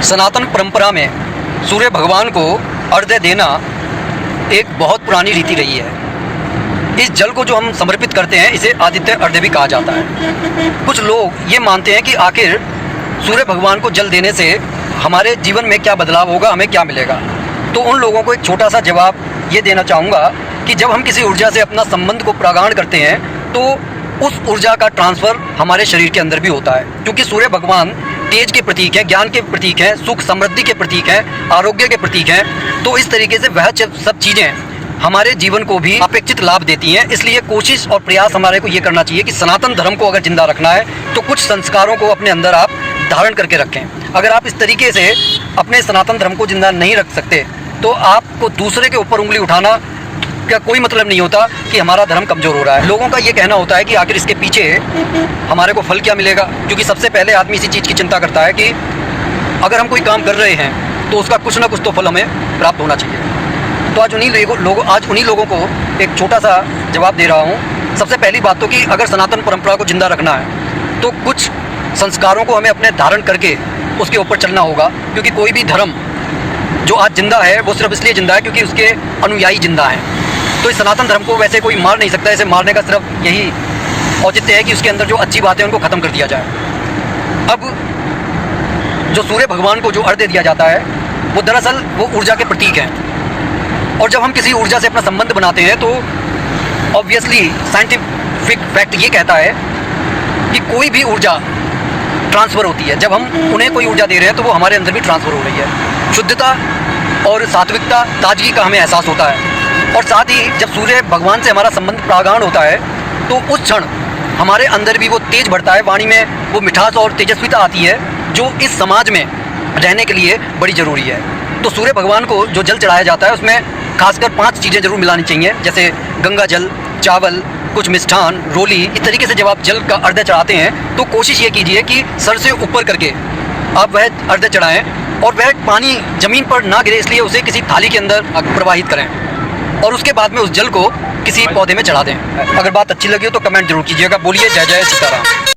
सनातन परंपरा में सूर्य भगवान को अर्घ्य देना एक बहुत पुरानी रीति रही है। इस जल को जो हम समर्पित करते हैं इसे आदित्य अर्घ्य भी कहा जाता है। कुछ लोग ये मानते हैं कि आखिर सूर्य भगवान को जल देने से हमारे जीवन में क्या बदलाव होगा, हमें क्या मिलेगा। तो उन लोगों को एक छोटा सा जवाब ये देना चाहूँगा कि जब हम किसी ऊर्जा से अपना संबंध को प्रगाढ़ करते हैं तो उस ऊर्जा का ट्रांसफ़र हमारे शरीर के अंदर भी होता है, क्योंकि सूर्य भगवान तेज के प्रतीक हैं, ज्ञान के प्रतीक हैं, सुख समृद्धि के प्रतीक हैं, आरोग्य के प्रतीक हैं। तो इस तरीके से वह सब चीज़ें हमारे जीवन को भी अपेक्षित लाभ देती हैं। इसलिए कोशिश और प्रयास हमारे को ये करना चाहिए कि सनातन धर्म को अगर जिंदा रखना है तो कुछ संस्कारों को अपने अंदर आप धारण करके रखें। अगर आप इस तरीके से अपने सनातन धर्म को जिंदा नहीं रख सकते तो आपको दूसरे के ऊपर उंगली उठाना का कोई मतलब नहीं होता कि हमारा धर्म कमज़ोर हो रहा है। लोगों का ये कहना होता है कि आखिर इसके पीछे हमारे को फल क्या मिलेगा, क्योंकि सबसे पहले आदमी इसी चीज़ की चिंता करता है कि अगर हम कोई काम कर रहे हैं तो उसका कुछ ना कुछ तो फल हमें प्राप्त होना चाहिए। तो आज उन्हीं लोगों को एक छोटा सा जवाब दे रहा हूँ। सबसे पहली बात तो कि अगर सनातन परंपरा को जिंदा रखना है तो कुछ संस्कारों को हमें अपने धारण करके उसके ऊपर चलना होगा, क्योंकि कोई भी धर्म जो आज जिंदा है वो सिर्फ इसलिए जिंदा है क्योंकि उसके अनुयायी जिंदा हैं। तो इस सनातन धर्म को वैसे कोई मार नहीं सकता। इसे मारने का सिर्फ यही औचित्य है कि उसके अंदर जो अच्छी बातें हैं उनको ख़त्म कर दिया जाए। अब जो सूर्य भगवान को जो अर्घ्य दिया जाता है वो दरअसल वो ऊर्जा के प्रतीक हैं, और जब हम किसी ऊर्जा से अपना संबंध बनाते हैं तो ऑब्वियसली साइंटिफिक फैक्ट ये कहता है कि कोई भी ऊर्जा ट्रांसफ़र होती है। जब हम उन्हें कोई ऊर्जा दे रहे हैं तो वो हमारे अंदर भी ट्रांसफ़र हो रही है। शुद्धता और सात्विकता, ताजगी का हमें एहसास होता है। और साथ ही जब सूर्य भगवान से हमारा संबंध प्रगाढ़ होता है तो उस क्षण हमारे अंदर भी वो तेज बढ़ता है, वाणी में वो मिठास और तेजस्विता आती है जो इस समाज में रहने के लिए बड़ी ज़रूरी है। तो सूर्य भगवान को जो जल चढ़ाया जाता है उसमें खासकर 5 चीज़ें ज़रूर मिलानी चाहिए, जैसे गंगा जल, चावल, कुछ मिष्ठान, रोली। इस तरीके से जब आप जल का अर्घ्य चढ़ाते हैं तो कोशिश ये कीजिए कि सर से ऊपर करके आप वह अर्घ्य चढ़ाएँ और वह पानी ज़मीन पर ना गिरे, इसलिए उसे किसी थाली के अंदर प्रवाहित करें और उसके बाद में उस जल को किसी पौधे में चढ़ा दें। अगर बात अच्छी लगी हो तो कमेंट जरूर कीजिएगा। बोलिए जय जय सीताराम।